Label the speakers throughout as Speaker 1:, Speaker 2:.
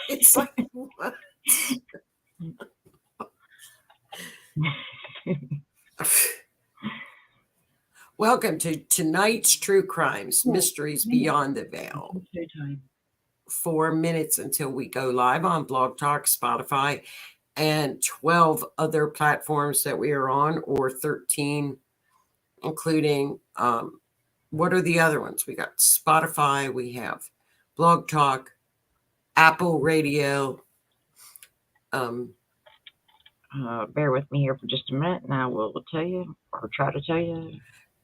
Speaker 1: It's like, what? Welcome to tonight's True Crimes, Mysteries Beyond the Veil. 4 minutes until we go live on Blog Talk, Spotify, and 12 other platforms that we are on, or 13, including, what are the other ones? We got Spotify, we have Blog Talk, Apple Radio.
Speaker 2: Bear with me here for just a minute, and I will tell you, or try to tell you.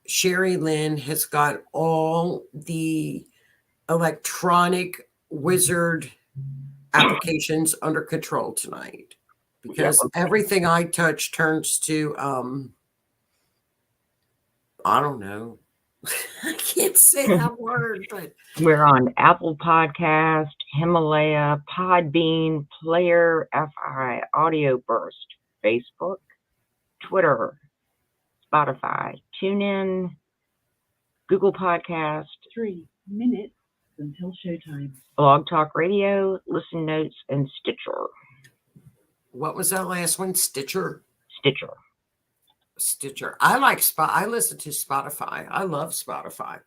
Speaker 1: Sherry Lynn has got all the electronic wizard applications under control tonight, because everything I touch turns to, I don't know. I can't say that word, but
Speaker 2: we're on Apple Podcast, Himalaya, Podbean, Player, FI, Audio Burst, Facebook, Twitter, Spotify, TuneIn, Google Podcast,
Speaker 3: 3 minutes until showtime,
Speaker 2: Blog Talk Radio, Listen Notes, and Stitcher.
Speaker 1: What was that last one? Stitcher. I like I listen to Spotify. I love Spotify.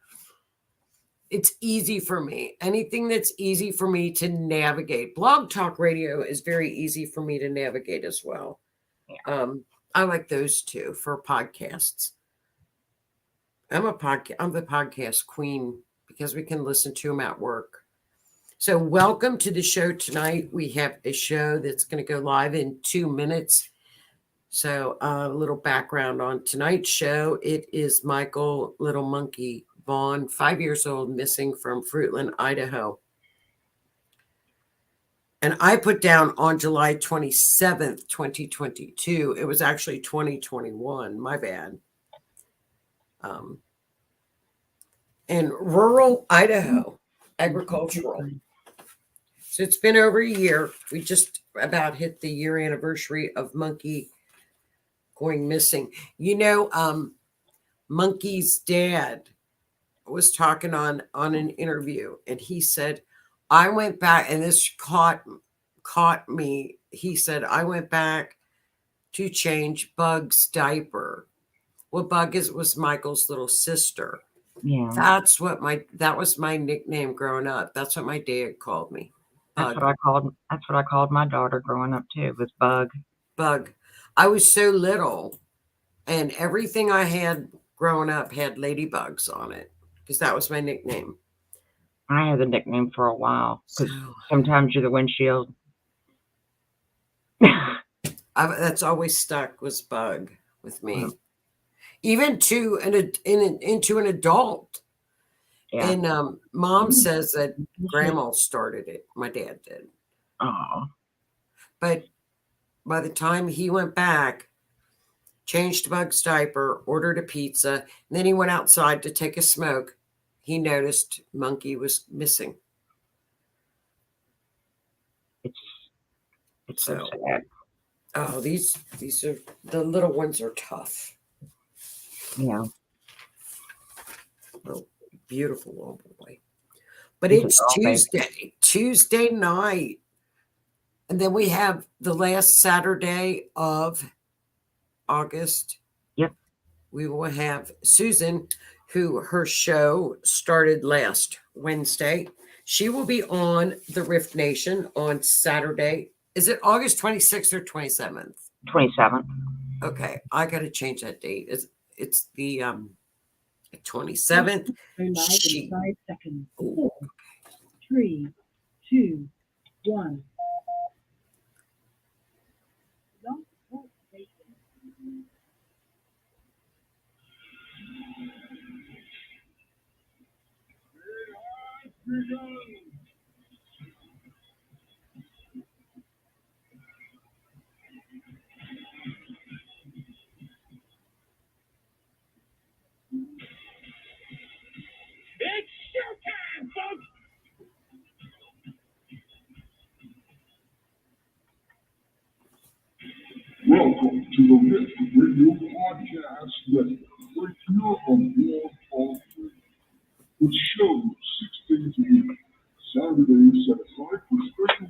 Speaker 1: It's easy for me. Anything that's easy for me to navigate. Blog Talk Radio is very easy for me to navigate as well.
Speaker 2: Yeah.
Speaker 1: I like those two for podcasts. I'm the podcast queen because we can listen to them at work. So welcome to the show tonight. We have a show that's going to go live in 2 minutes. So a little background on tonight's show. It is Michael Little Monkey Vaughan, 5 years old, missing from FRUITLAND, Idaho. And I put down on July 27th, 2022. It was actually 2021. My bad. In rural Idaho, agricultural. So it's been over a year. We just about hit the year anniversary of Monkey going missing. You know, Monkey's dad was talking on an interview, and he said, I went back, and this caught me. He said, I went back to change Bug's diaper. Well, Bug was Michael's little sister.
Speaker 2: Yeah.
Speaker 1: That was my nickname growing up. That's what my dad called me.
Speaker 2: Bug. That's what I called my daughter growing up too, was Bug.
Speaker 1: Bug. I was so little, and everything I had growing up had ladybugs on it, because that was my nickname.
Speaker 2: I had the nickname for a while, because sometimes you're the windshield.
Speaker 1: That's always stuck, was Bug with me. Even into an adult. Yeah. And Mom says that Grandma started it. My dad did.
Speaker 2: Oh.
Speaker 1: But by the time he went back, changed Bug's diaper, ordered a pizza, and then he went outside to take a smoke, he noticed Monkey was missing.
Speaker 2: It's so sad.
Speaker 1: Oh, these are, the little ones are tough.
Speaker 2: Yeah.
Speaker 1: Oh, beautiful little boy. But it's Tuesday night. And then we have the last Saturday of August.
Speaker 2: Yep.
Speaker 1: We will have Susan, who her show started last Wednesday. She will be on the Rift Nation on Saturday. Is it August 26th or 27th?
Speaker 2: 27th.
Speaker 1: Okay. I got to change that date. It's the 27th.
Speaker 3: 5 seconds. 4, 3, 2, 1.
Speaker 4: It's showtime, folks!
Speaker 5: Welcome to the Rift Radio Podcast Network, right here on Blog Talk Radio, with shows 6 days a week. Saturdays set aside for special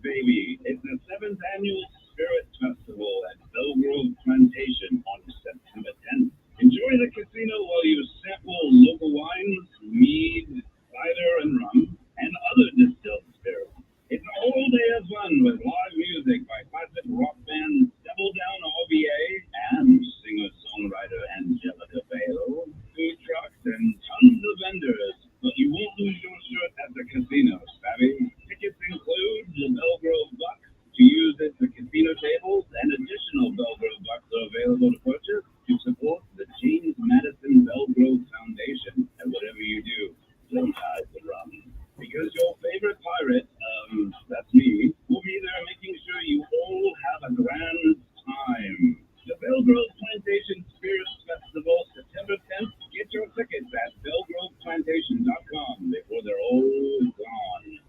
Speaker 4: baby. It's the 7th annual Spirit Festival at Belle Grove Plantation on September 10th. Enjoy the casino while you sample local wines, mead, cider, and rum, and other distilled spirits. It's a whole day of fun with live music by classic rock band Double Down OVA and singer-songwriter Angelica Bale, food trucks, and tons of vendors. But you won't lose your shirt at the casino, savvy. Tickets include the Belgrove Buck to use at the casino tables, and additional Belgrove Bucks are available to purchase to support the James Madison Belgrove Foundation. And whatever you do, don't hide the rum. Because your favorite pirate, that's me, will be there making sure you all have a grand time. The Belgrove Plantation Spirits Festival, September 10th. Get your tickets at belgroveplantation.com before they're all gone.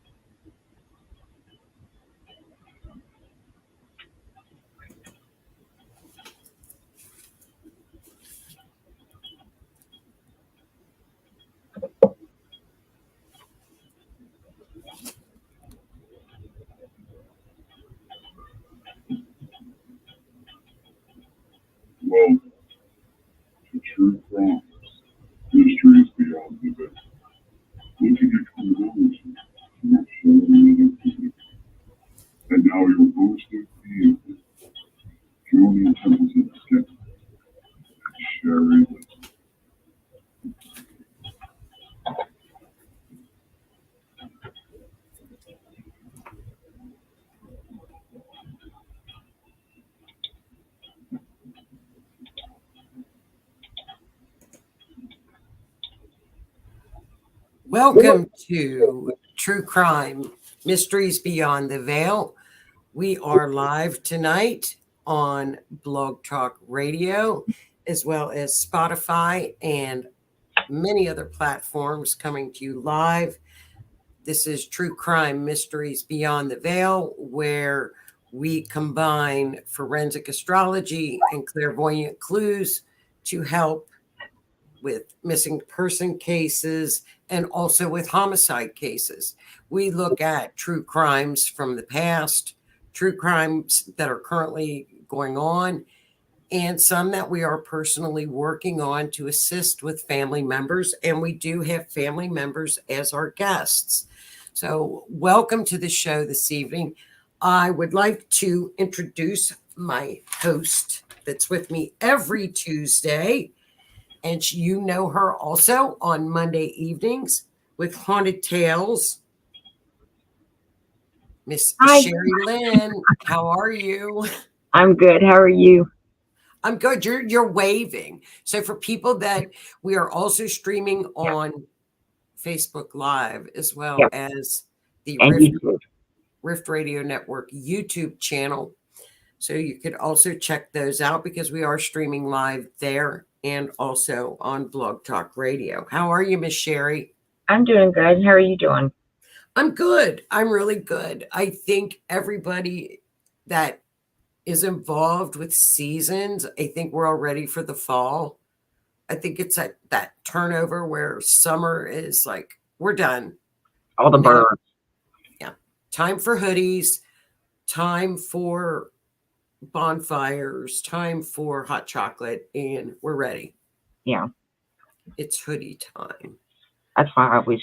Speaker 5: Welcome to True Crime Mysteries Beyond the Veil. Looking at criminology from our show and activity. And now your host of the evening, Julian Templeton Skip and Sherry Lynn.
Speaker 1: Welcome to True Crime Mysteries Beyond the Veil. We are live tonight on Blog Talk Radio, as well as Spotify and many other platforms coming to you live. This is True Crime Mysteries Beyond the Veil, where we combine forensic astrology and clairvoyant clues to help with missing person cases and also with homicide cases. We look at true crimes from the past, true crimes that are currently going on, and some that we are personally working on to assist with family members. And we do have family members as our guests. So welcome to the show this evening. I would like to introduce my host that's with me every Tuesday. And you know her also on Monday evenings with Haunted Tales. Miss Sherry Lynn, how are you?
Speaker 2: I'm good. How are you?
Speaker 1: I'm good. You're waving. So for people that we are also streaming on Facebook Live as well as the Rift Radio Network YouTube channel. So you could also check those out because we are streaming live there and also on Blog Talk Radio. How are you, Miss Sherry?
Speaker 2: I'm doing good. How are you doing?
Speaker 1: I'm good. I'm really good. I think everybody that is involved with seasons, I think we're all ready for the fall. I think it's at that turnover where summer is like, we're done.
Speaker 2: All the birds.
Speaker 1: Yeah. Time for hoodies, time for bonfires, time for hot chocolate, and we're ready.
Speaker 2: Yeah.
Speaker 1: It's hoodie time.
Speaker 2: That's why I always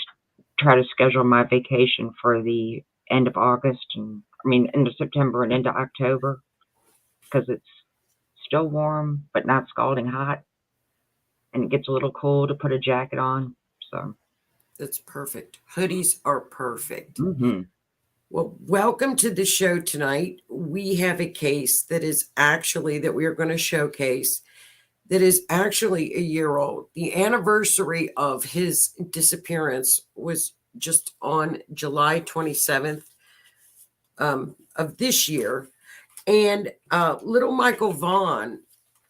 Speaker 2: try to schedule my vacation for the end of August end of September and into October, because it's still warm but not scalding hot, and it gets a little cool to put a jacket on. So
Speaker 1: that's perfect. Hoodies are perfect.
Speaker 2: Mm-hmm.
Speaker 1: Well, welcome to the show tonight. We have a case that we are going to showcase that is actually a year old. The anniversary of his disappearance was just on July 27th of this year. And little Michael Vaughan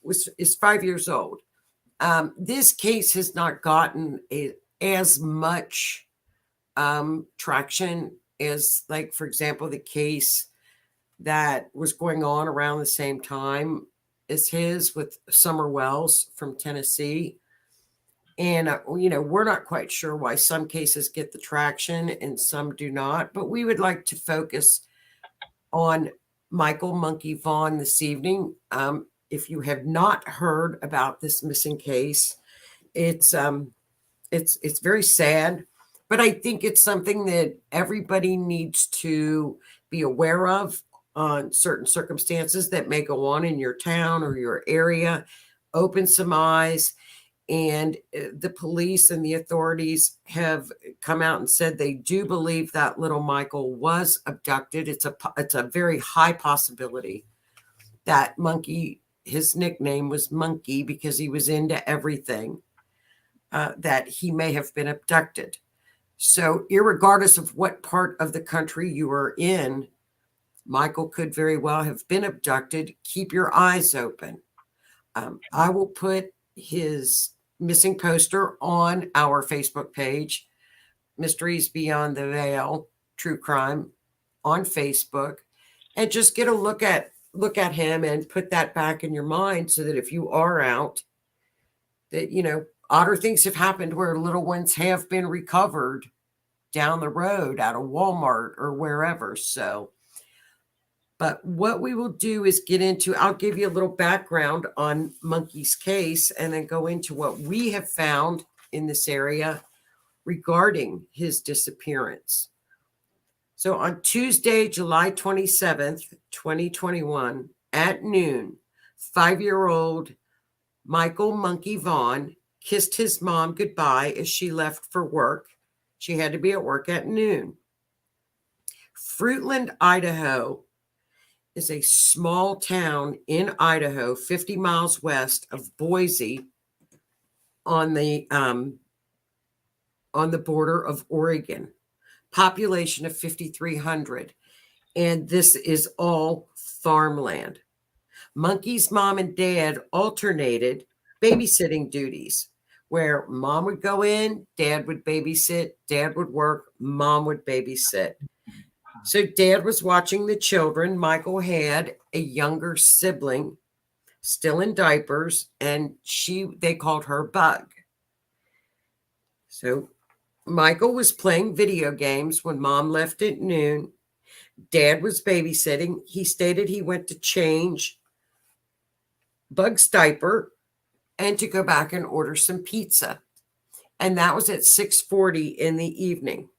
Speaker 1: is 5 years old. This case has not gotten as much traction as, like, for example, the case that was going on around the same time as his with Summer Wells from Tennessee. And, we're not quite sure why some cases get the traction and some do not, but we would like to focus on Michael Monkey Vaughan this evening. If you have not heard about this missing case, it's very sad, but I think it's something that everybody needs to be aware of on certain circumstances that may go on in your town or your area. Open some eyes. And the police and the authorities have come out and said they do believe that little Michael was abducted. It's a very high possibility that Monkey, his nickname was Monkey because he was into everything, that he may have been abducted. So irregardless of what part of the country you are in, Michael could very well have been abducted. Keep your eyes open. I will put his missing poster on our Facebook page, Mysteries Beyond the Veil, True Crime, on Facebook, and just get a look at him and put that back in your mind so that if you are out, that, you know, odder things have happened where little ones have been recovered down the road at a Walmart or wherever. So, but what we will do is I'll give you a little background on Monkey's case and then go into what we have found in this area regarding his disappearance. So on Tuesday, July 27th, 2021, at noon, 5-year-old Michael Monkey Vaughan kissed his mom goodbye as she left for work. She had to be at work at noon. Fruitland, Idaho is a small town in Idaho, 50 miles west of Boise, on the border of Oregon. Population of 5,300, and this is all farmland. Monkey's mom and dad alternated babysitting duties, where mom would go in, dad would babysit, dad would work, mom would babysit. So dad was watching the children. Michael had a younger sibling still in diapers, and they called her Bug. So Michael was playing video games when mom left at noon. Dad was babysitting. He stated he went to change Bug's diaper and to go back and order some pizza. And that was at 6:40 in the evening.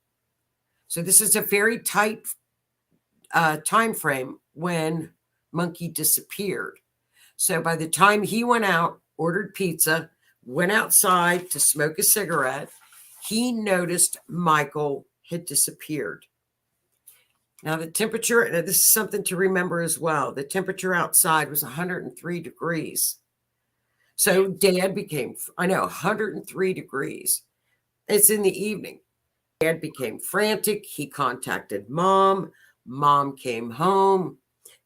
Speaker 1: So this is a very tight time frame when Monkey disappeared. So by the time he went out, ordered pizza, went outside to smoke a cigarette, he noticed Michael had disappeared. Now the temperature, and this is something to remember as well, the temperature outside was 103 degrees. So dad became, 103 degrees. It's in the evening. Dad became frantic. He contacted mom. Mom came home.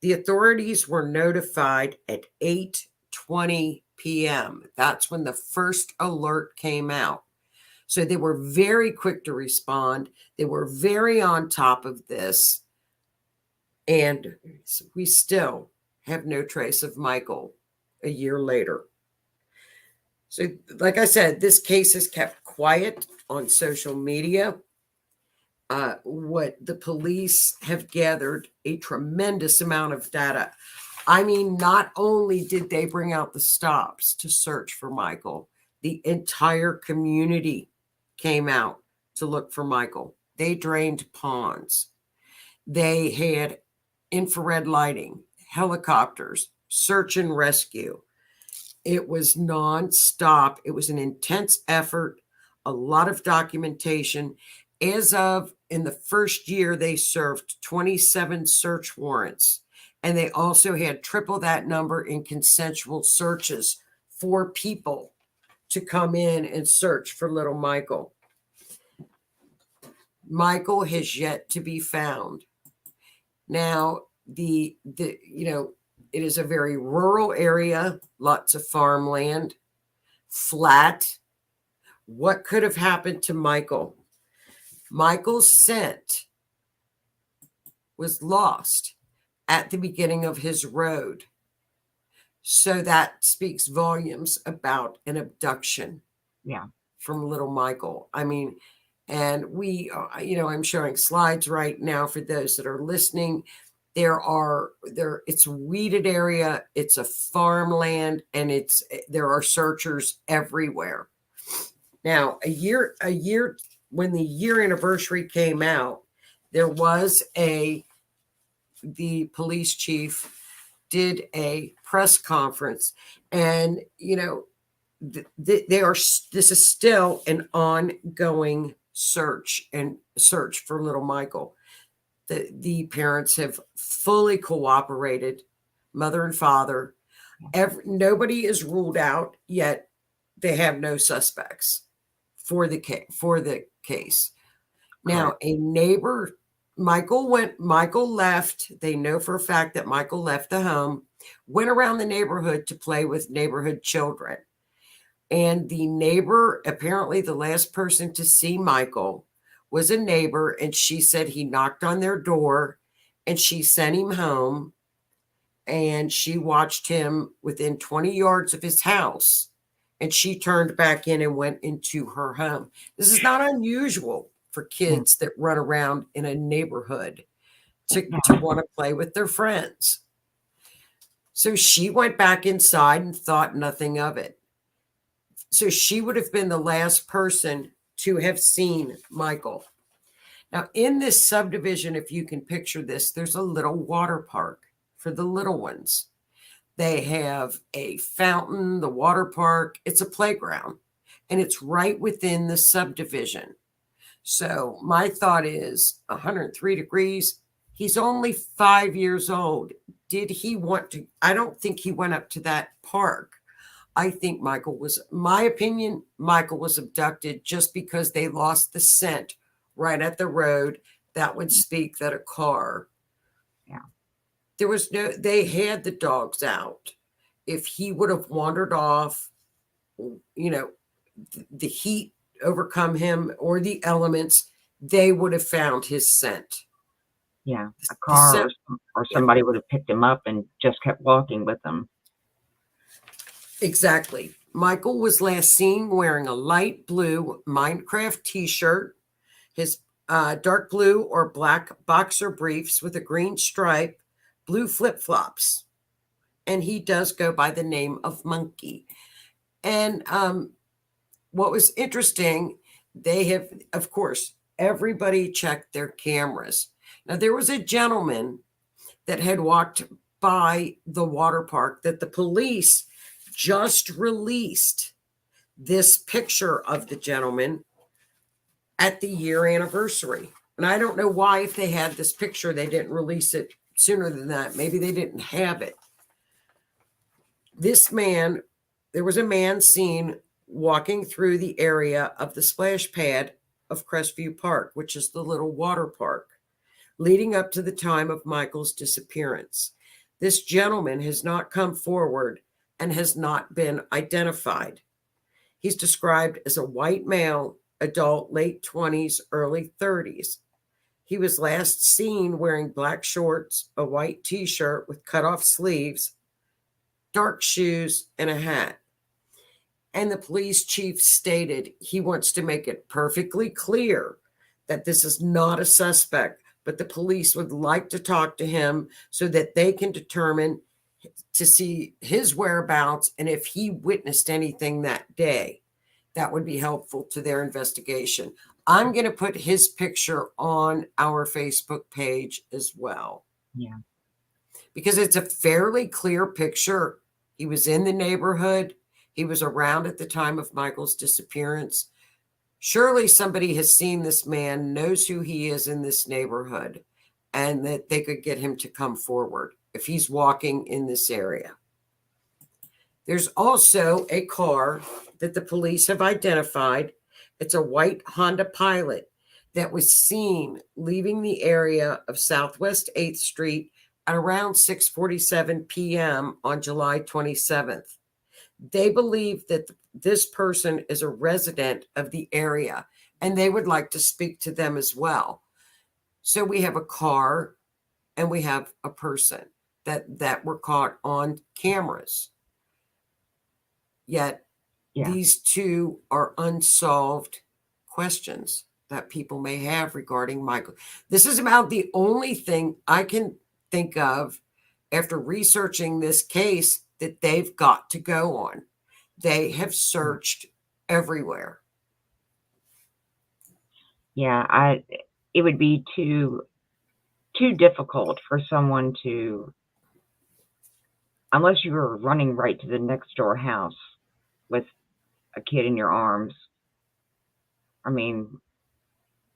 Speaker 1: The authorities were notified at 8:20 p.m. That's when the first alert came out. So they were very quick to respond. They were very on top of this. And we still have no trace of Michael a year later. So, like I said, this case is kept quiet on social media. What the police have gathered a tremendous amount of data. I mean, not only did they bring out the stops to search for Michael, the entire community came out to look for Michael. They drained ponds. They had infrared lighting, helicopters, search and rescue. It was nonstop. It was an intense effort, a lot of documentation. As of in the first year, they served 27 search warrants, and they also had triple that number in consensual searches for people to come in and search for little Michael. Michael has yet to be found. Now, it is a very rural area, lots of farmland, flat. What could have happened to Michael? Michael's scent was lost at the beginning of his road. So that speaks volumes about an abduction.
Speaker 2: Yeah.
Speaker 1: From little Michael. I mean, and we, I'm showing slides right now for those that are listening. It's a weeded area, it's a farmland, and there are searchers everywhere. Now, a year when the year anniversary came out, there was the police chief did a press conference, and this is still an ongoing search for little Michael. The parents have fully cooperated, mother and father. Nobody is ruled out yet. They have no suspects for the case. Now, a neighbor, Michael left. They know for a fact that Michael left the home, went around the neighborhood to play with neighborhood children. And the neighbor, apparently the last person to see Michael, was a neighbor, and she said he knocked on their door and she sent him home, and she watched him within 20 yards of his house, and she turned back in and went into her home. This is not unusual for kids that run around in a neighborhood to want to play with their friends. So she went back inside and thought nothing of it. So she would have been the last person to have seen Michael. Now, in this subdivision, if you can picture this, there's a little water park for the little ones. They have a fountain, the water park. It's a playground, and it's right within the subdivision. So my thought is 103 degrees. He's only 5 years old. Did he want to? I don't think he went up to that park. I think Michael was abducted just because they lost the scent right at the road. That would speak that a car.
Speaker 2: Yeah.
Speaker 1: They had the dogs out. If he would have wandered off, the heat overcome him or the elements, they would have found his scent.
Speaker 2: Yeah. A car or somebody would have picked him up and just kept walking with him.
Speaker 1: Exactly. Michael was last seen wearing a light blue Minecraft t-shirt, his dark blue or black boxer briefs with a green stripe, blue flip-flops. And he does go by the name of Monkey. And what was interesting, they have, of course, everybody checked their cameras. Now, there was a gentleman that had walked by the water park that the police just released this picture of the gentleman at the year anniversary. And I don't know why, if they had this picture, they didn't release it sooner than that. Maybe they didn't have it. There was a man seen walking through the area of the splash pad of Crestview Park, which is the little water park, leading up to the time of Michael's disappearance. This gentleman has not come forward and has not been identified. He's described as a white male, adult, late 20s, early 30s. He was last seen wearing black shorts, a white t-shirt with cut-off sleeves, dark shoes, and a hat. And the police chief stated he wants to make it perfectly clear that this is not a suspect, but the police would like to talk to him so that they can determine to see his whereabouts, and if he witnessed anything that day, that would be helpful to their investigation. I'm going to put his picture on our Facebook page as well.
Speaker 2: Yeah.
Speaker 1: Because it's a fairly clear picture. He was in the neighborhood. He was around at the time of Michael's disappearance. Surely somebody has seen this man, knows who he is in this neighborhood, and that they could get him to come forward if he's walking in this area. There's also a car that the police have identified. It's a white Honda Pilot that was seen leaving the area of Southwest 8th Street at around 6:47 p.m. on July 27th. They believe that this person is a resident of the area, and they would like to speak to them as well. So we have a car and we have a person that were caught on cameras. Yet these two are unsolved questions that people may have regarding Michael. This is about the only thing think of after researching this case that they've got to go on. They have searched everywhere.
Speaker 2: Yeah, it would be too difficult for someone to, unless you were running right to the next door house with a kid in your arms. I mean,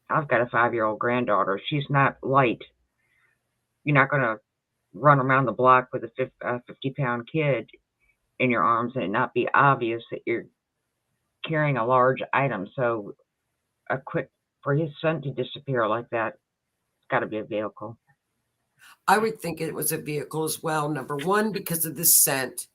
Speaker 2: I've got a 5-year-old granddaughter. She's not light. You're not going to run around the block with a 50-pound kid in your arms and it not be obvious that you're carrying a large item. So for his son to disappear like that, it's got to be a vehicle.
Speaker 1: I would think it was a vehicle as well. Number one, because of the scent.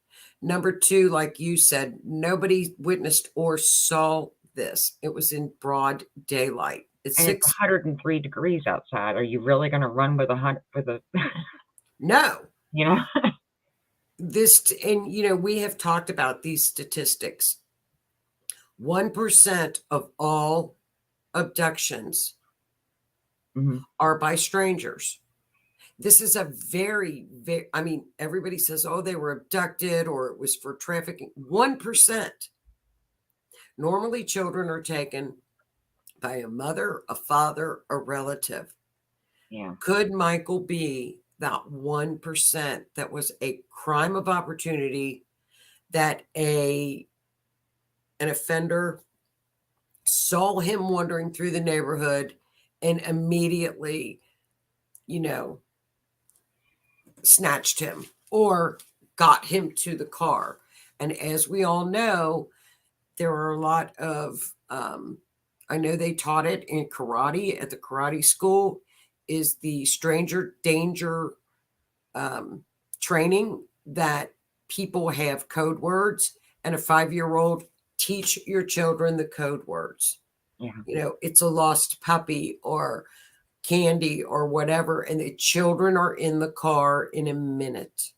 Speaker 1: Number two, like you said, nobody witnessed or saw this. It was in broad daylight. It's
Speaker 2: And it's 103 degrees outside. Are you really going to run with a
Speaker 1: no.
Speaker 2: You know?
Speaker 1: And we have talked about these statistics. 1% of all abductions are by strangers. This is a very, very, I mean, everybody says, oh, they were abducted or it was for trafficking. 1%. Normally, children are taken by a mother, a father, a relative.
Speaker 2: Yeah.
Speaker 1: Could Michael be that 1% that was a crime of opportunity that an offender saw him wandering through the neighborhood and immediately, snatched him or got him to the car? And as we all know, there are a lot of, I know they taught it in karate at the karate school, is the stranger danger training that people have code words, and a 5-year-old teach your children the code words.
Speaker 2: Yeah.
Speaker 1: It's a lost puppy or candy or whatever, and the children are in the car in a minute.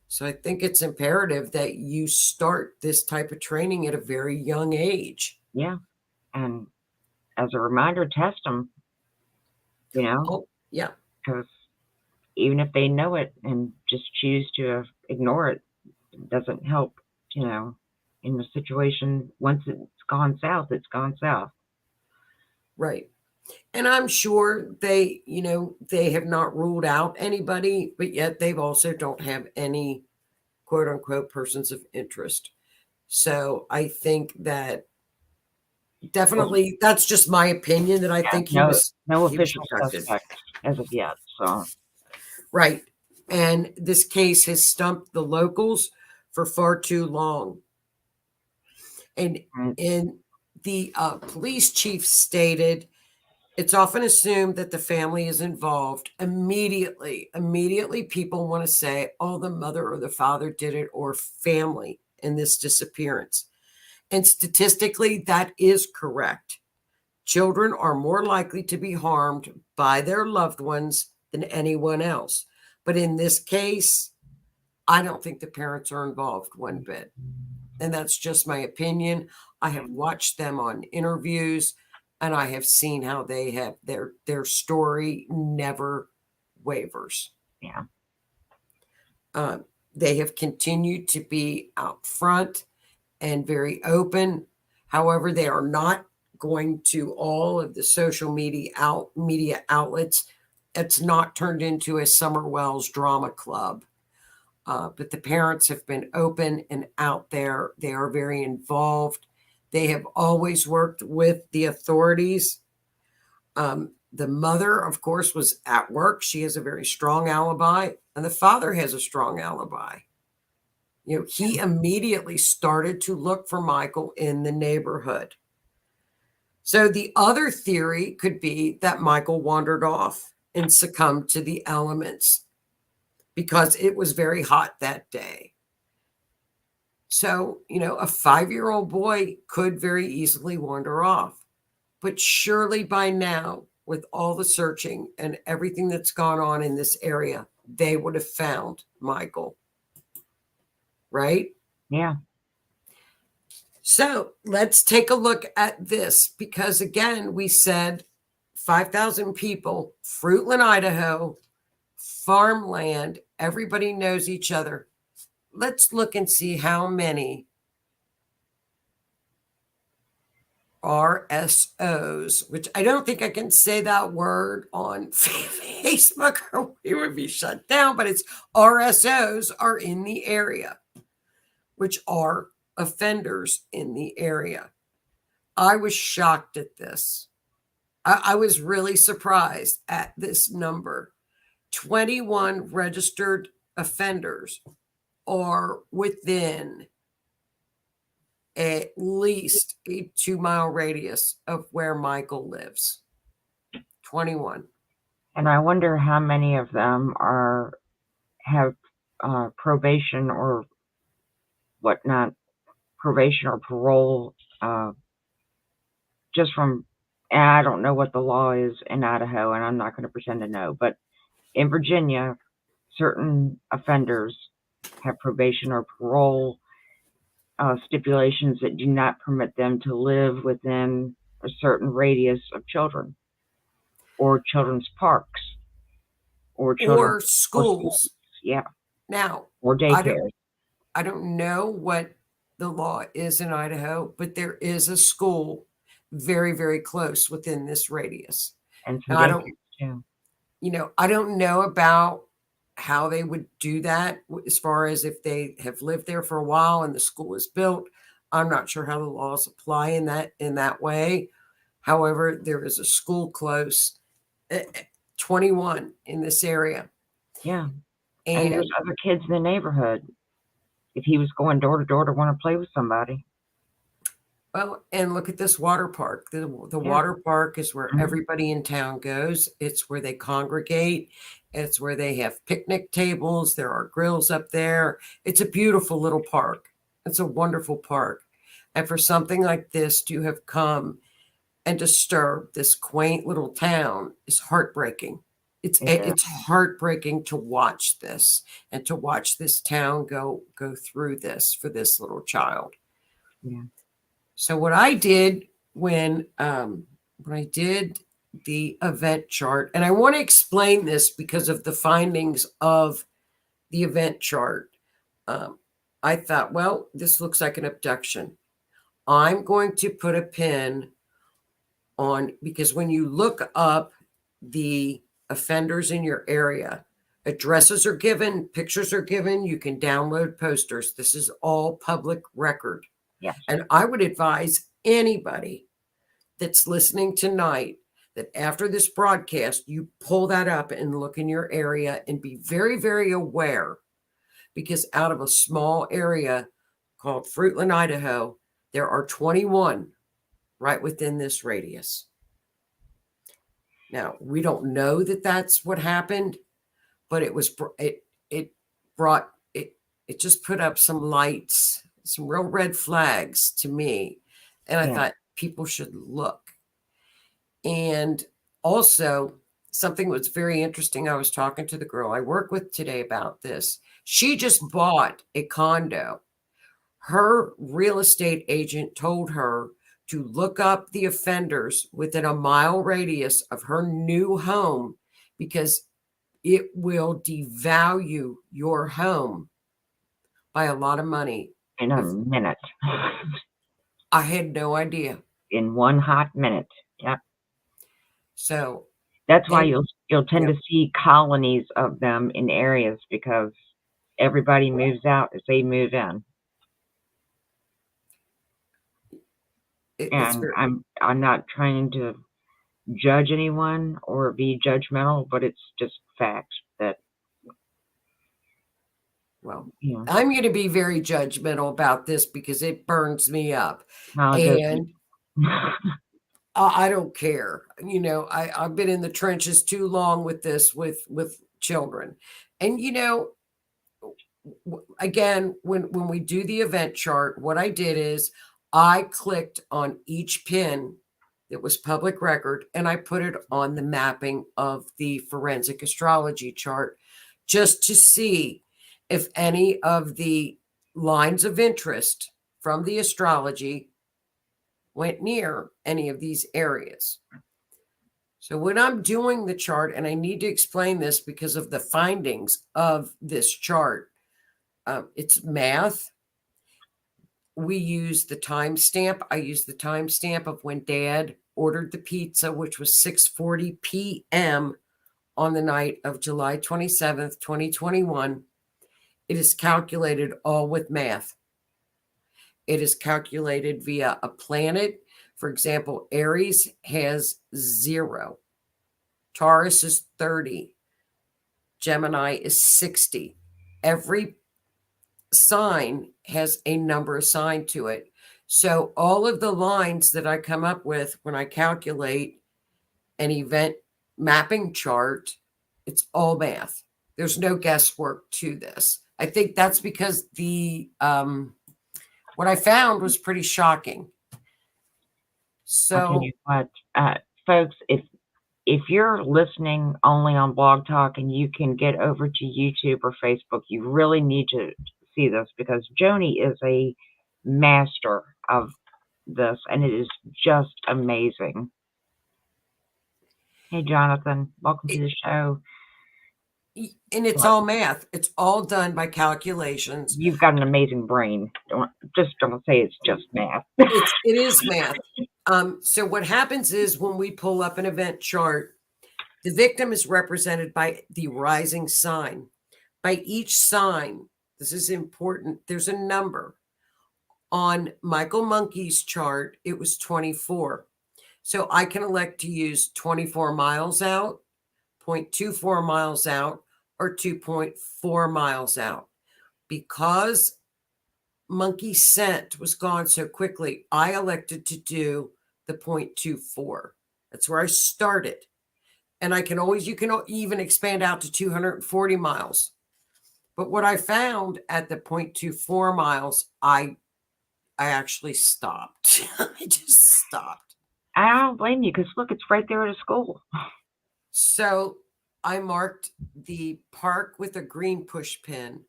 Speaker 1: So I think it's imperative that you start this type of training at a very young age.
Speaker 2: Yeah. And as a reminder, test them,
Speaker 1: Oh, yeah.
Speaker 2: because even if they know it and just choose to ignore it, it doesn't help, in the situation. Once it's gone south, it's gone south.
Speaker 1: Right. And I'm sure they have not ruled out anybody, but yet they've also don't have any quote unquote persons of interest. So I think that definitely that's just my opinion, that I think
Speaker 2: no
Speaker 1: he was
Speaker 2: official
Speaker 1: abducted.
Speaker 2: suspect as of yet. So
Speaker 1: Right. And this case has stumped the locals for far too long. And the police chief stated, it's often assumed that the family is involved. Immediately, people want to say, oh, the mother or the father did it, or family in this disappearance. And statistically, that is correct. Children are more likely to be harmed by their loved ones than anyone else. But in this case, I don't think the parents are involved one bit. And that's just my opinion. I have watched them on interviews, and I have seen how they have their story never wavers.
Speaker 2: Yeah.
Speaker 1: They have continued to be out front and very open. However, they are not going to all of the social media outlets. It's not turned into a Summerwell's drama club. But the parents have been open and out there. They are very involved. They have always worked with the authorities. The mother, of course, was at work. She has a very strong alibi, and the father has a strong alibi. He immediately started to look for Michael in the neighborhood. So the other theory could be that Michael wandered off and succumbed to the elements because it was very hot that day. So, a 5-year-old boy could very easily wander off. But surely by now, with all the searching and everything that's gone on in this area, they would have found Michael. Right?
Speaker 2: Yeah.
Speaker 1: So let's take a look at this, because again, we said 5,000 people, Fruitland, Idaho, farmland. Everybody knows each other. Let's look and see how many RSO'S, which I don't think I can say that word on Facebook or we would be shut down, but it's RSO'S are in the area, which are offenders in the area. I was shocked at this. I was really surprised at this number. 21 registered offenders are within at least a 2-mile radius of where Michael lives. 21.
Speaker 2: And I wonder how many of them have probation or whatnot, probation or parole, just from, and I don't know what the law is in Idaho, and I'm not going to pretend to know, but in Virginia, certain offenders have probation or parole stipulations that do not permit them to live within a certain radius of children, or children's parks, or
Speaker 1: Or schools.
Speaker 2: Yeah.
Speaker 1: Now,
Speaker 2: Or daycare.
Speaker 1: I don't know what the law is in Idaho, but there is a school very, very close within this radius.
Speaker 2: And
Speaker 1: Now, I don't know about how they would do that as far as if they have lived there for a while and the school is built. I'm not sure how the laws apply in that way. However, there is a school close, 21 in this area.
Speaker 2: Yeah. And there's other kids in the neighborhood. If he was going door to door to want to play with somebody.
Speaker 1: Well, and look at this water park. The water park is where everybody in town goes. It's where they congregate. It's where they have picnic tables. There are grills up there. It's a beautiful little park. It's a wonderful park. And for something like this to have come and disturb this quaint little town is heartbreaking. It's heartbreaking to watch this and to watch this town go through this for this little child.
Speaker 2: Yeah.
Speaker 1: So what I did when I did the event chart, and I want to explain this because of the findings of the event chart, I thought, well, this looks like an abduction. I'm going to put a pin on, because when you look up the offenders in your area, addresses are given, pictures are given, you can download posters. This is all public record.
Speaker 2: Yes.
Speaker 1: And I would advise anybody that's listening tonight that after this broadcast, you pull that up and look in your area and be very, very aware, because out of a small area called Fruitland, Idaho, there are 21 right within this radius. Now, we don't know that that's what happened, but it just put up some lights, some real red flags to me. And I thought people should look. And also, something was very interesting. I was talking to the girl I work with today about this. She just bought a condo. Her real estate agent told her to look up the offenders within a mile radius of her new home, because it will devalue your home by a lot of money.
Speaker 2: In a minute.
Speaker 1: I had no idea.
Speaker 2: In one hot minute. Yep.
Speaker 1: So
Speaker 2: that's why you'll tend to see colonies of them in areas, because everybody moves out as they move in. And I'm not trying to judge anyone or be judgmental, but it's just fact that.
Speaker 1: Well, I'm going to be very judgmental about this because it burns me up. And I don't care. You know, I've been in the trenches too long with this, with children. And, you know, again, when we do the event chart, what I did is I clicked on each pin that was public record, and I put it on the mapping of the forensic astrology chart just to see if any of the lines of interest from the astrology went near any of these areas. So when I'm doing the chart, and I need to explain this because of the findings of this chart, it's math. We use the timestamp. I use the timestamp of when Dad ordered the pizza, which was 6:40 p.m. on the night of July 27th, 2021. It is calculated all with math. It is calculated via a planet. For example, Aries has 0. Taurus is 30. Gemini is 60. Every sign has a number assigned to it. So all of the lines that I come up with when I calculate an event mapping chart, it's all math. There's no guesswork to this. I think that's because the what I found was pretty shocking.
Speaker 2: I'll tell
Speaker 1: So
Speaker 2: you what, folks, if you're listening only on Blog Talk and you can get over to YouTube or Facebook, you really need to see this because Joni is a master of this, and it is just amazing. Hey, Jonathan, welcome to the show.
Speaker 1: and it's all math. It's all done by calculations.
Speaker 2: You've got an amazing brain. Don't say it's just math.
Speaker 1: It is math. So what happens is when we pull up an event chart, the victim is represented by the rising sign. By each sign, this is important, there's a number. On Michael Monkey's chart, it was 24. So I can elect to use 24 miles out, 0.24 miles out, or 2.4 miles out. Because Monkey scent was gone so quickly, I elected to do the 0.24. That's where I started. And you can even expand out to 240 miles. But what I found at the 0.24 miles, I actually stopped. I just stopped.
Speaker 2: I don't blame you because look, it's right there at a school.
Speaker 1: So I marked the park with a green push pin.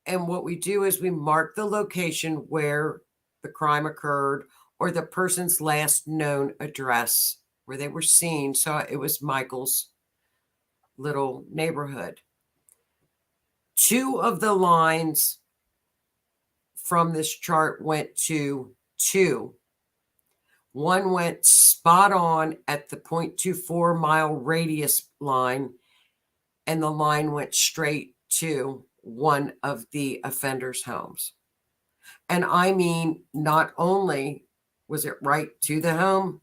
Speaker 1: And what we do is we mark the location where the crime occurred or the person's last known address where they were seen. So it was Michael's little neighborhood. 2 of the lines from this chart went to 2. One went spot on at the 0.24 mile radius line, and the line went straight to one of the offender's homes. And I mean, not only was it right to the home,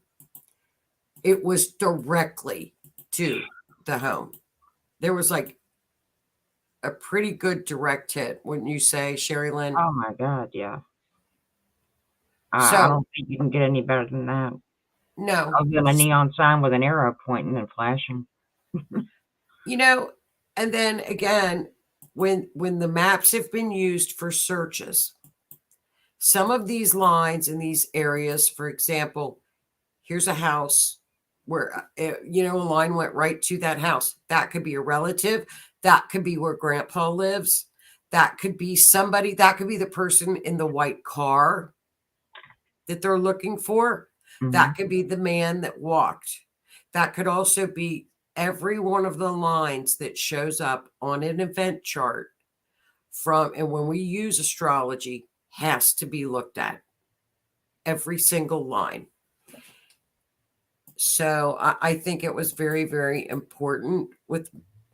Speaker 1: it was directly to the home. There was like a pretty good direct hit, wouldn't you say, Sherry Lynn?
Speaker 2: Oh my God, yeah.
Speaker 1: So-
Speaker 2: I don't think you can get any better than that.
Speaker 1: No.
Speaker 2: Other than a neon sign with an arrow pointing and flashing.
Speaker 1: You know, and then again, when the maps have been used for searches, some of these lines in these areas, for example, here's a house where, a line went right to that house. That could be a relative. That could be where grandpa lives. That could be somebody. That could be the person in the white car that they're looking for.
Speaker 2: Mhm.
Speaker 1: That could be the man that walked. That could also be every one of the lines that shows up on an event chart and when we use astrology, has to be looked at. Every single line. So I think it was very, very important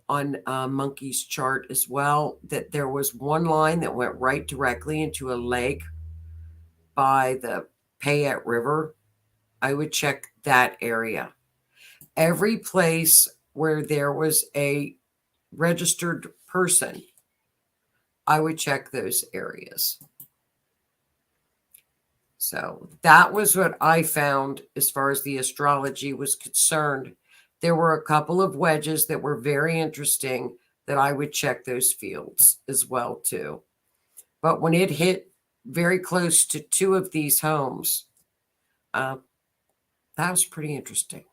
Speaker 1: on Monkey's chart as well, that there was one line that went right directly into a lake by the Payette River. I would check that area. Every place where there was a registered person, I would check those areas. So that was what I found as far as the astrology was concerned. There were a couple of wedges that were very interesting that I would check those fields as well too. But when it hit very close to 2 of these homes, that was pretty interesting.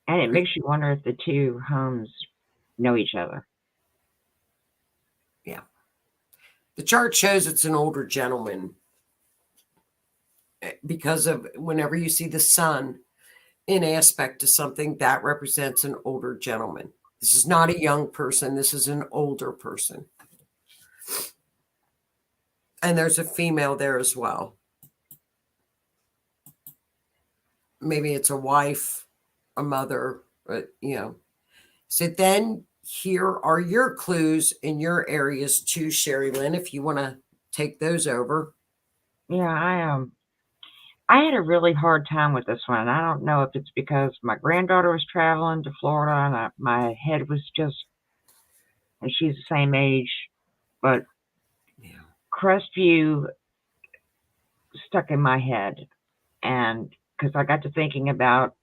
Speaker 2: And it makes you wonder if the 2 homes know each other.
Speaker 1: Yeah. The chart shows it's an older gentleman because of whenever you see the sun in aspect to something, that represents an older gentleman. This is not a young person. This is an older person. And there's a female there as well. Maybe it's a wife, a mother, but So then here are your clues in your areas too, Sherry Lynn, if you want to take those over.
Speaker 2: Yeah, I had a really hard time with this one. I don't know if it's because my granddaughter was traveling to Florida and my head was just, and she's the same age, but Crestview stuck in my head. And because I got to thinking about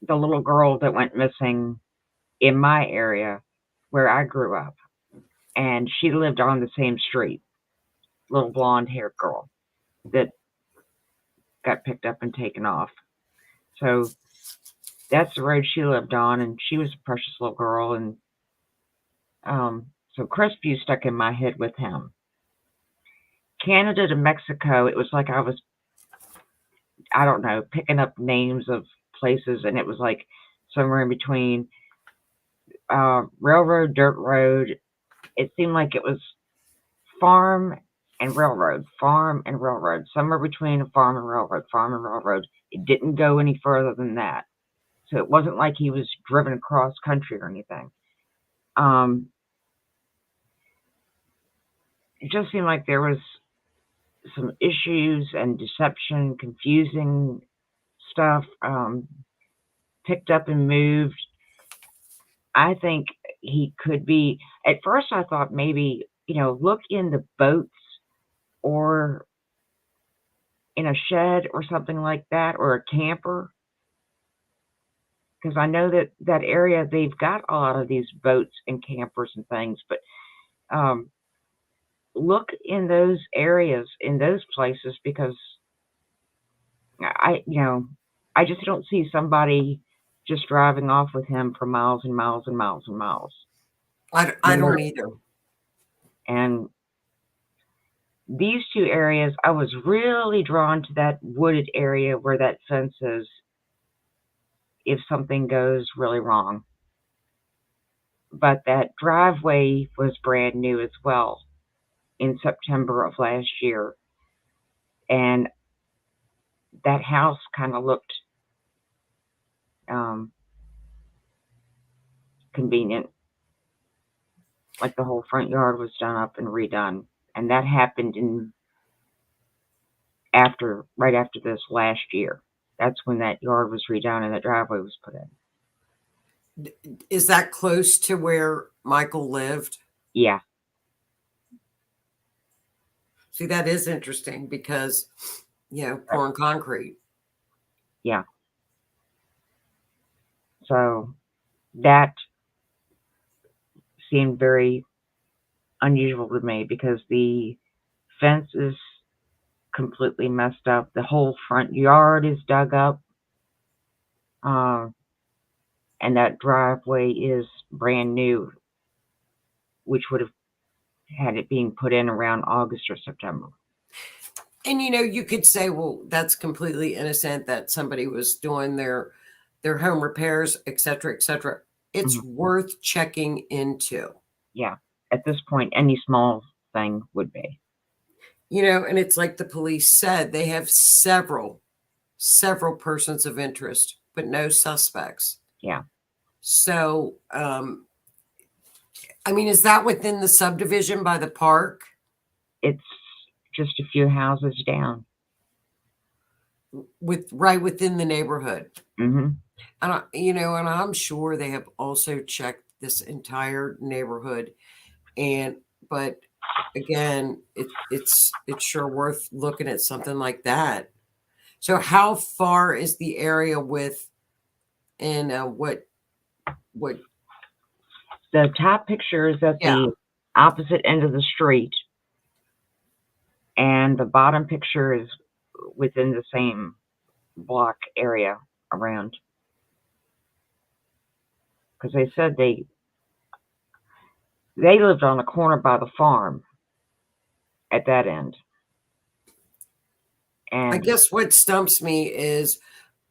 Speaker 2: the little girl that went missing in my area where I grew up. And she lived on the same street, little blonde haired girl that got picked up and taken off. So that's the road she lived on, and she was a precious little girl. And so Crestview stuck in my head with him. Canada to Mexico, it was like I was, I don't know, picking up names of places, and it was like somewhere in between railroad, dirt road. It seemed like it was farm and railroad, somewhere between a farm and railroad. It didn't go any further than that. So it wasn't like he was driven across country or anything. It just seemed like there was some issues and deception, confusing stuff, picked up and moved. I think he could be, at first I thought maybe, look in the boats or in a shed or something like that, or a camper. Because I know that area, they've got a lot of these boats and campers and things, but look in those areas, in those places, because I just don't see somebody just driving off with him for miles and miles and miles and miles.
Speaker 1: I don't either.
Speaker 2: And these two areas, I was really drawn to that wooded area where that fence is if something goes really wrong. But that driveway was brand new as well in September of last year. And that house kind of looked convenient. Like the whole front yard was done up and redone. And that happened right after this last year. That's when that yard was redone and the driveway was put in.
Speaker 1: Is that close to where Michael lived?
Speaker 2: Yeah.
Speaker 1: See, that is interesting because, pouring concrete.
Speaker 2: Yeah. So that seemed very unusual to me because the fence is completely messed up. The whole front yard is dug up. And that driveway is brand new, which would have had it being put in around August or September.
Speaker 1: And, you could say, well, that's completely innocent that somebody was doing their home repairs, et cetera, et cetera. It's worth checking into.
Speaker 2: Yeah. At this point, any small thing would be.
Speaker 1: And it's like the police said, they have several persons of interest, but no suspects.
Speaker 2: Yeah.
Speaker 1: So, is that within the subdivision by the park?
Speaker 2: It's just a few houses down.
Speaker 1: Right within the neighborhood.
Speaker 2: Mm-hmm.
Speaker 1: And, and I'm sure they have also checked this entire neighborhood. But again, it's sure worth looking at something like that. So how far is the area and what?
Speaker 2: The top picture is at the opposite end of the street, and the bottom picture is within the same block area around. Because they said they lived on the corner by the farm at that end. And
Speaker 1: I guess what stumps me is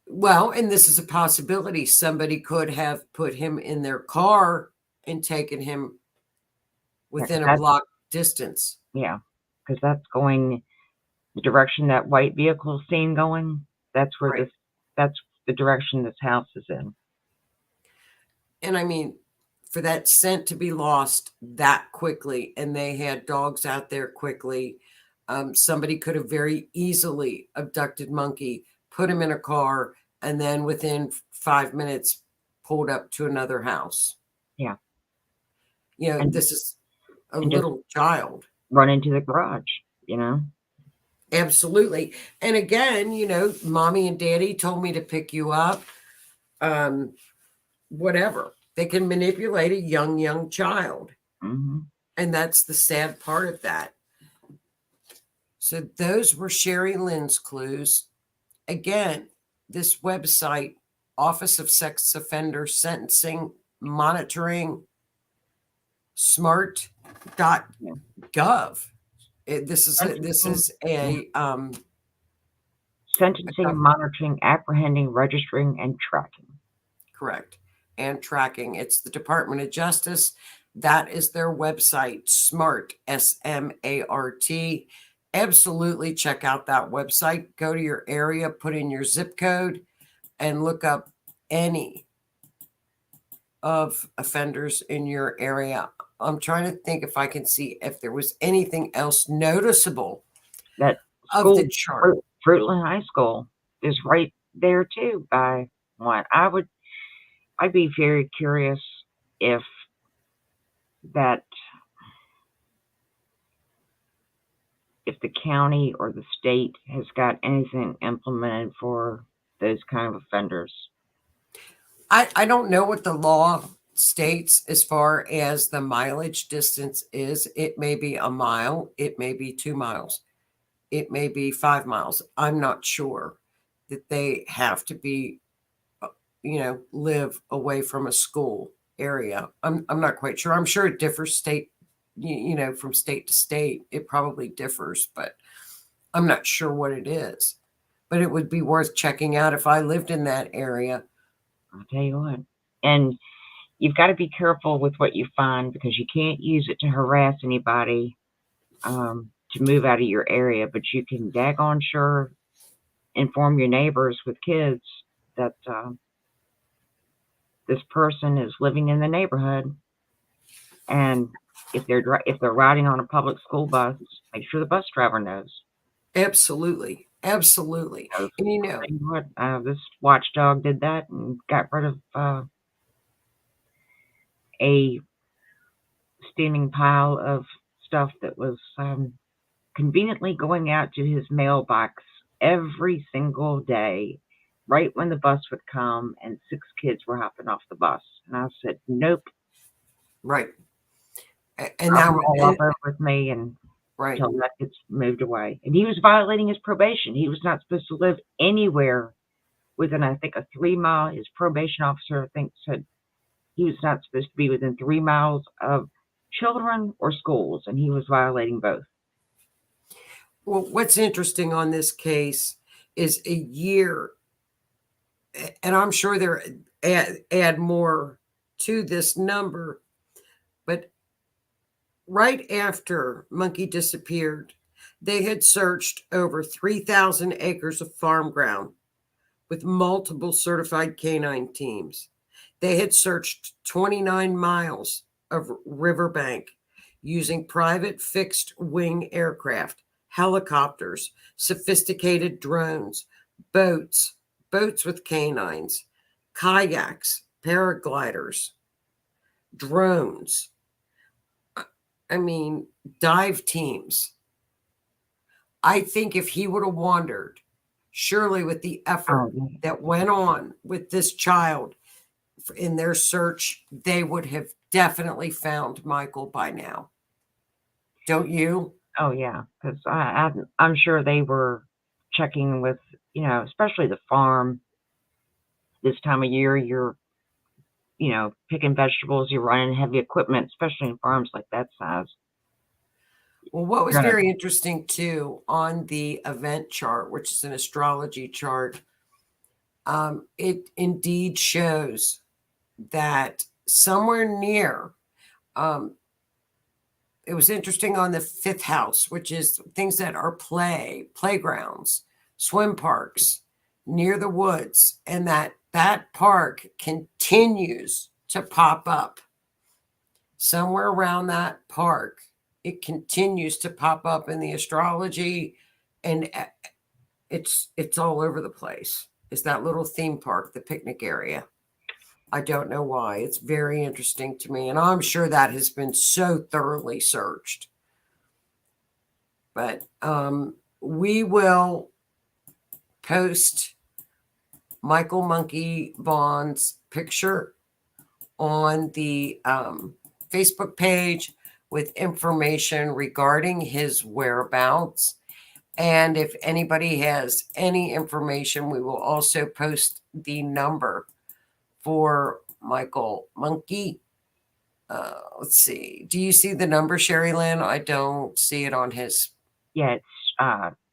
Speaker 1: Well, and this is a possibility. Somebody could have put him in their car and taken him within a
Speaker 2: That's,
Speaker 1: block distance.
Speaker 2: yeah, because that's going the direction that white vehicle's seen going. That's where
Speaker 1: Right.
Speaker 2: that's the direction this house is in.
Speaker 1: And I mean, for that scent to be lost that quickly, and they had dogs out there quickly, somebody could have very easily abducted Monkey, put him in a car, and then within 5 minutes pulled up to another house.
Speaker 2: Yeah.
Speaker 1: You know,
Speaker 2: And-
Speaker 1: this is a
Speaker 2: and just-
Speaker 1: little child.
Speaker 2: Run into the garage, you know?
Speaker 1: Absolutely. And again, you know, mommy and daddy told me to pick you up. Whatever. They can manipulate a young child.
Speaker 2: Hmm.
Speaker 1: And that's the sad part of that. So those were Sherry Lynn's clues. Again, this website, Office of Sex Offender Sentencing Monitoring, smart.gov. This is a
Speaker 2: Sentencing, monitoring, apprehending, registering, and tracking.
Speaker 1: correct, and tracking. It's the Department of Justice. That is their website, SMART, SMART. Absolutely check out that website. Go to your area, put in your zip code, and look up any of offenders in your area. I'm trying to think if I can see if there was anything else noticeable
Speaker 2: That
Speaker 1: of
Speaker 2: school,
Speaker 1: the chart.
Speaker 2: Fruitland High School is right there too by one. I'd be very curious if the county or the state has got anything implemented for those kind of offenders.
Speaker 1: I don't know what the law states as far as the mileage distance is. It may be a mile, it may be 2 miles, it may be 5 miles. I'm not sure that they have to be, live away from a school area. I'm not quite sure. I'm sure it differs from state to state. It probably differs, but I'm not sure what it is. But it would be worth checking out if I lived in that area.
Speaker 2: I'll tell you what. And you've got to be careful with what you find because you can't use it to harass anybody to move out of your area, but you can daggone sure inform your neighbors with kids that this person is living in the neighborhood. And if they're riding on a public school bus, make sure the bus driver knows.
Speaker 1: Absolutely. Absolutely. And
Speaker 2: what? This watchdog did that and got rid of a steaming pile of stuff that was conveniently going out to his mailbox every single day, right when the bus would come, and 6 kids were hopping off the bus. And I said, nope.
Speaker 1: Right. And now
Speaker 2: all over with me and
Speaker 1: right.
Speaker 2: until that gets moved away. And he was violating his probation. He was not supposed to live anywhere within, I think, a 3 mile. His probation officer, I think, said he was not supposed to be within 3 miles of children or schools, and he was violating both.
Speaker 1: Well, what's interesting on this case is a year, and I'm sure there add more to this number, but right after Monkey disappeared, they had searched over 3,000 acres of farm ground with multiple certified canine teams. They had searched 29 miles of riverbank using private fixed wing aircraft, helicopters, sophisticated drones, boats with canines, kayaks, paragliders, drones. I mean, dive teams. I think if he would have wandered, surely with the effort that went on with this child in their search, they would have definitely found Michael by now. Don't you?
Speaker 2: Oh, yeah, because I'm sure they were checking with, especially the farm. This time of year, you're, picking vegetables, you're running heavy equipment, especially in farms like that size.
Speaker 1: Well, what was very interesting, too, on the event chart, which is an astrology chart, it indeed shows that somewhere near, it was interesting on the fifth house, which is things that are playgrounds, swim parks near the woods, and that park continues to pop up. Somewhere around that park, it continues to pop up in the astrology, and it's all over the place. It's that little theme park, the picnic area. I don't know why. It's very interesting to me, and I'm sure that has been so thoroughly searched. But we will post Michael Monkey Vaughan's picture on the Facebook page with information regarding his whereabouts. And if anybody has any information, we will also post the number for Michael Monkey. Let's see. Do you see the number, Sherry Lynn? I don't see it on his.
Speaker 2: Yeah, it's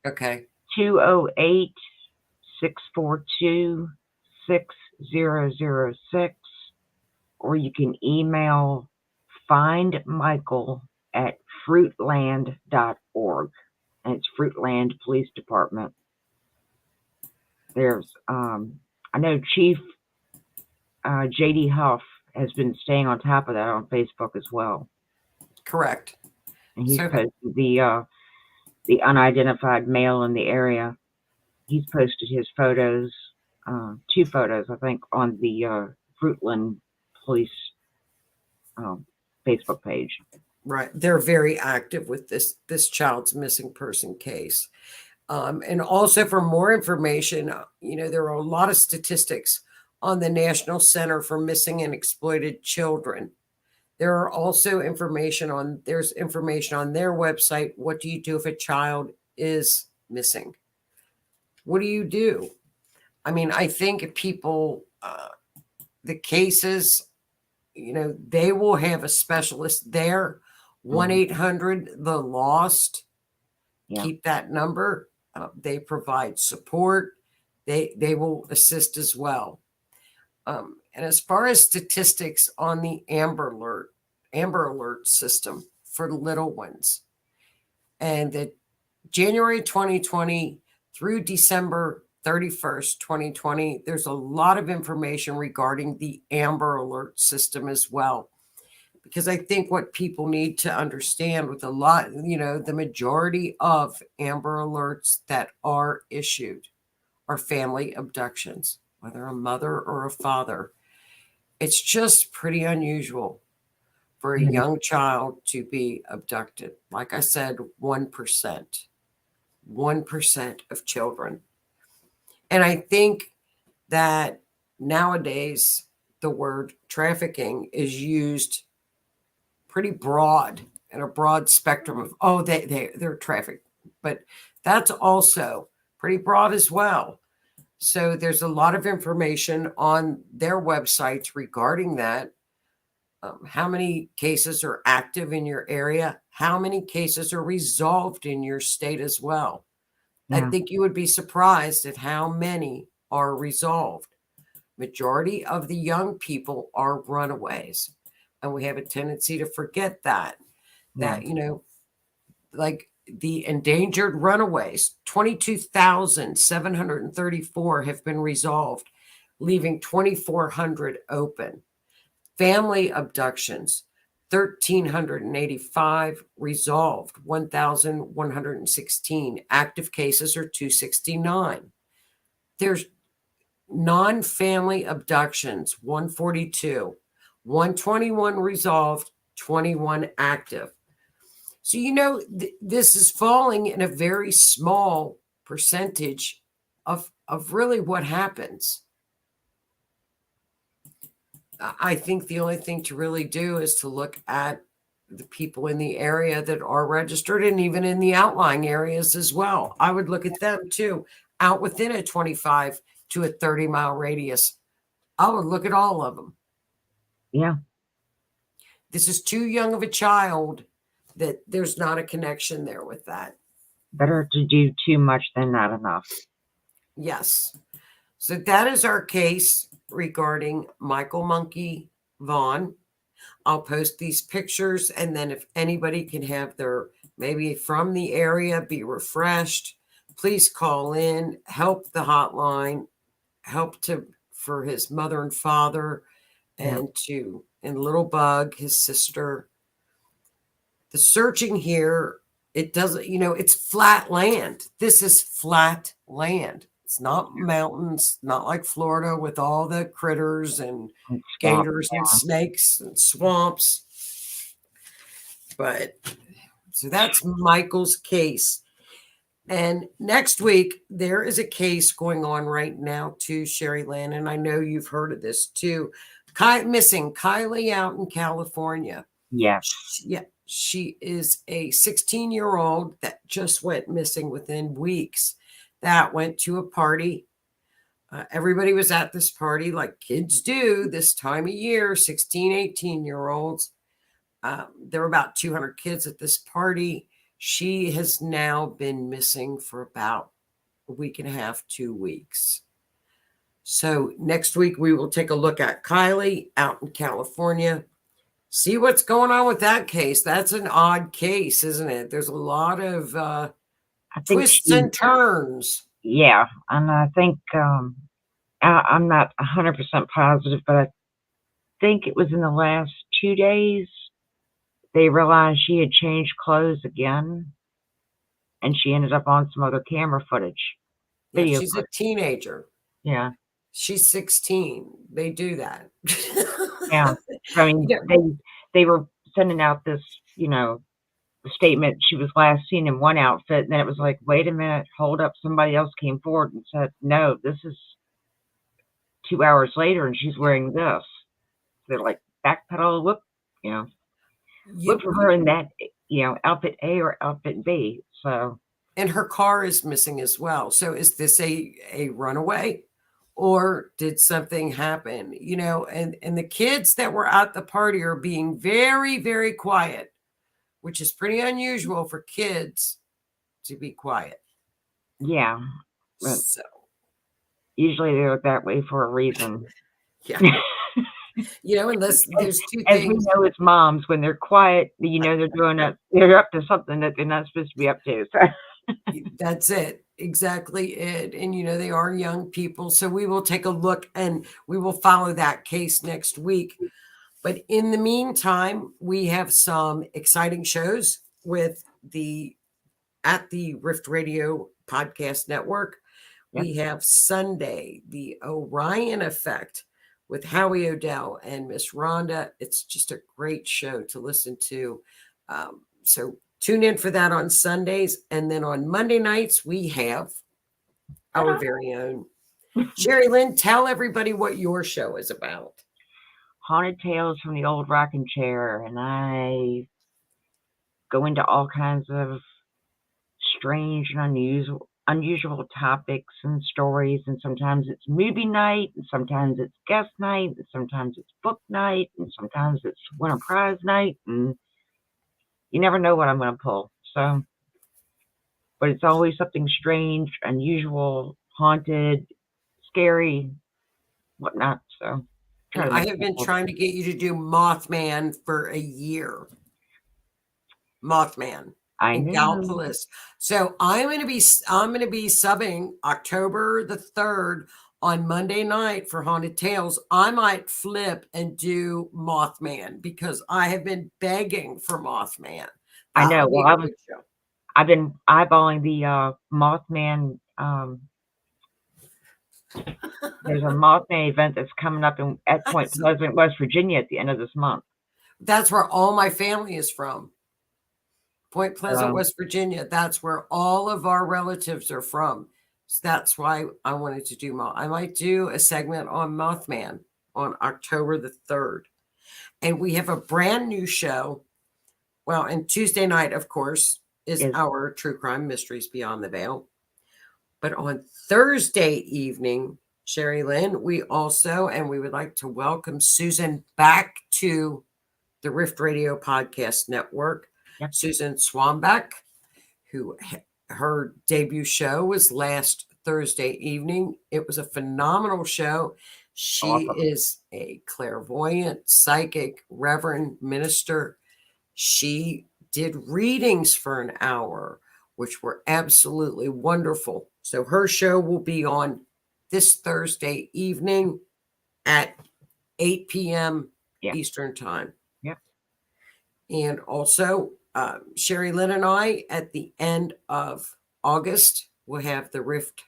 Speaker 1: Okay.
Speaker 2: 208-642-6006, or you can email findmichael@fruitland.org, and it's Fruitland Police Department. There's I know Chief JD Huff has been staying on top of that on Facebook as well,
Speaker 1: Correct.
Speaker 2: and he's
Speaker 1: So-
Speaker 2: posted the unidentified male in the area. He's posted his photos, 2 photos, I think, on the Fruitland Police Facebook page.
Speaker 1: Right. They're very active with this child's missing person case. And also for more information, there are a lot of statistics on the National Center for Missing and Exploited Children. There are also there's information on their website. What do you do if a child is missing? What do you do? I mean, I think people, the cases, they will have a specialist there. 1-800-THE-LOST.
Speaker 2: Yeah.
Speaker 1: Keep that number. They provide support. They will assist as well. And as far as statistics on the Amber Alert system for little ones, and the January 2020 through December 31st, 2020, there's a lot of information regarding the Amber Alert system as well. Because I think what people need to understand with a lot, the majority of Amber Alerts that are issued are family abductions, whether a mother or a father. It's just pretty unusual for a young child to be abducted. Like I said, 1%. 1% of children. And I think that nowadays the word trafficking is used pretty broad, and a broad spectrum of, they're trafficked. But that's also pretty broad as well. So there's a lot of information on their websites regarding that. How many cases are active in your area? How many cases are resolved in your state as well?
Speaker 2: Yeah.
Speaker 1: I think you would be surprised at how many are resolved. Majority of the young people are runaways. And we have a tendency to forget that, like the endangered runaways, 22,734 have been resolved, leaving 2,400 open. Family abductions, 1,385 resolved, 1,116. Active cases are 269. There's non-family abductions, 142. 121 resolved, 21 active. So, this is falling in a very small percentage of really what happens. I think the only thing to really do is to look at the people in the area that are registered, and even in the outlying areas as well. I would look at them too, out within a 25 to a 30-mile radius. I would look at all of them.
Speaker 2: Yeah.
Speaker 1: This is too young of a child that there's not a connection there with that.
Speaker 2: Better to do too much than not enough.
Speaker 1: Yes. So that is our case regarding Michael Monkey Vaughan. I'll post these pictures, and then if anybody can have their, maybe from the area, be refreshed, please call in, help the hotline, help for his mother and father, and Little Bug, his sister. The searching here, it doesn't, it's flat land. This is flat land. It's not mountains, not like Florida with all the critters and gators and snakes and swamps. But so that's Michael's case. And next week, there is a case going on right now too, Sherry Lynn, and I know you've heard of this too. Missing Kylie out in California.
Speaker 2: Yes.
Speaker 1: Yeah. She is a 16-year-old that just went missing within weeks. That went to a party. Everybody was at this party like kids do this time of year, 16, 18-year-olds. There were about 200 kids at this party. She has now been missing for about a week and a half, 2 weeks. So next week, we will take a look at Kylie out in California. See what's going on with that case. That's an odd case, isn't it? There's a lot of twists and turns.
Speaker 2: Yeah, and I think I'm not 100% positive, but I think it was in the last 2 days they realized she had changed clothes again, and she ended up on some other camera footage.
Speaker 1: Yeah, she's a teenager.
Speaker 2: Yeah.
Speaker 1: She's 16. They do that.
Speaker 2: Yeah. I mean, they were sending out this, statement. She was last seen in one outfit, and then it was like, wait a minute, hold up. Somebody else came forward and said, no, this is 2 hours later, and she's wearing this. They're like, backpedal, look for her in that, outfit A or outfit B. So,
Speaker 1: and her car is missing as well. So is this a runaway? Or did something happen? And the kids that were at the party are being very, very quiet, which is pretty unusual for kids to be quiet.
Speaker 2: Yeah.
Speaker 1: So
Speaker 2: usually they're that way for a reason.
Speaker 1: Yeah. Unless there's two
Speaker 2: as
Speaker 1: things.
Speaker 2: we know as moms, when they're quiet, they're up to something that they're not supposed to be up to. So.
Speaker 1: That's it. Exactly it. And, they are young people. So we will take a look and we will follow that case next week. But in the meantime, we have some exciting shows at the Rift Radio Podcast Network. Yep. We have Sunday, the Orion Effect with Howie Odell and Miss Rhonda. It's just a great show to listen to. So tune in for that on Sundays. And then on Monday nights, we have our very own Sherry Lynn. Tell everybody what your show is about.
Speaker 2: Haunted Tales from the Old Rocking Chair. And I go into all kinds of strange and unusual topics and stories. And sometimes it's movie night, and sometimes it's guest night, and sometimes it's book night, and sometimes it's winner prize night. And you never know what I'm going to pull. So, but it's always something strange, unusual, haunted, scary, whatnot. So
Speaker 1: I have been trying to get you to do Mothman for a year. Mothman in Gallipolis. So I'm going to be subbing October the 3rd on Monday night for Haunted Tales. I might flip and do Mothman because I have been begging for Mothman.
Speaker 2: I know. Well, I've been eyeballing the Mothman. There's a Mothman event that's coming up at Point Pleasant, West Virginia at the end of this month.
Speaker 1: That's where all my family is from. Point Pleasant, West Virginia. That's where all of our relatives are from. So that's why I wanted to do I might do a segment on Mothman on October the 3rd. And we have a brand new show. Well, and Tuesday night, of course, is our True Crime Mysteries Beyond the Veil. But on Thursday evening, Sherry Lynn, we would like to welcome Susan back to the Rift Radio Podcast Network. Yep. Susan Swanbeck, who her debut show was last Thursday evening. It was a phenomenal show. She
Speaker 2: Awesome.
Speaker 1: is a clairvoyant, psychic, reverend minister. She did readings for an hour, which were absolutely wonderful. So her show will be on this Thursday evening at 8 p.m.
Speaker 2: Yeah.
Speaker 1: Eastern Time.
Speaker 2: Yeah.
Speaker 1: And also, Sherry Lynn and I, at the end of August, will have the Rift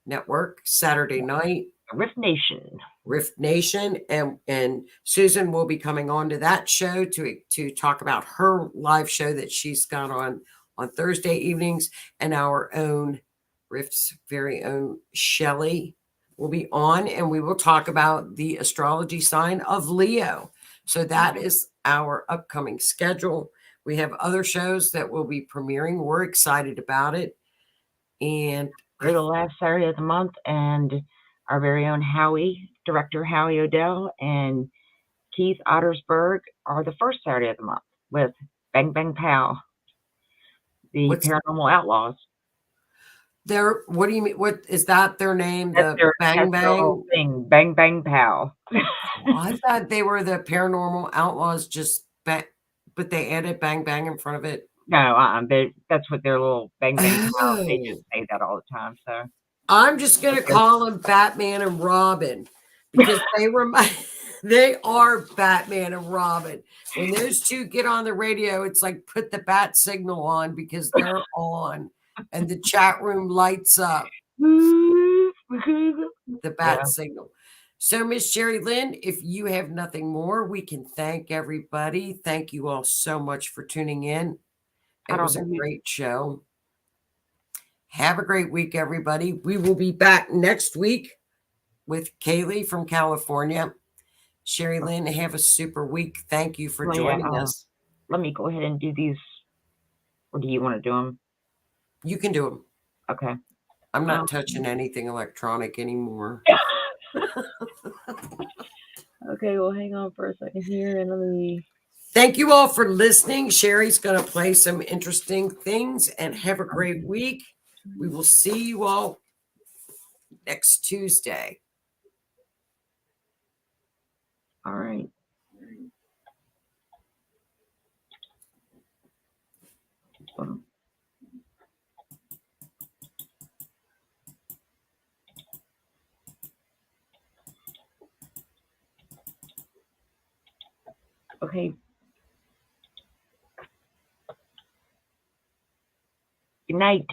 Speaker 1: Network Saturday night.
Speaker 2: Rift Nation.
Speaker 1: Rift Nation, and Susan will be coming on to that show to talk about her live show that she's got on Thursday evenings, and our own Rift's very own Shelley will be on, and we will talk about the astrology sign of Leo. So that is our upcoming schedule. We have other shows that will be premiering. We're excited about it. And
Speaker 2: We're the last Saturday of the month, and our very own Director Howie Odell and Keith Ottersberg are the first Saturday of the month with Bang Bang Pow, the Paranormal Outlaws.
Speaker 1: What do you mean? What is that their name?
Speaker 2: That's
Speaker 1: Bang
Speaker 2: their
Speaker 1: Bang?
Speaker 2: whole thing. Bang Bang Pow.
Speaker 1: I thought they were the Paranormal Outlaws, but they added Bang Bang in front of it.
Speaker 2: No, that's what their little Bang Bang Pow. They just say that all the time. So
Speaker 1: I'm just gonna call them Batman and Robin because they are Batman and Robin. When those two get on the radio, it's like put the bat signal on because they're on, and the chat room lights up. The bat signal. So, Miss Sherry Lynn, if you have nothing more, we can thank everybody. Thank you all so much for tuning in. It was a great show. Have a great week, everybody. We will be back next week with Kaylee from California. Sherry Lynn, have a super week. Thank you for joining us.
Speaker 2: Let me go ahead and do these. Or do you want to do them?
Speaker 1: You can do them.
Speaker 2: Okay.
Speaker 1: I'm not touching anything electronic anymore.
Speaker 2: Okay, well, hang on for a second here and let me.
Speaker 1: Thank you all for listening. Sherry's going to play some interesting things, and have a great week. We will see you all next Tuesday.
Speaker 2: All right. Okay. Good night.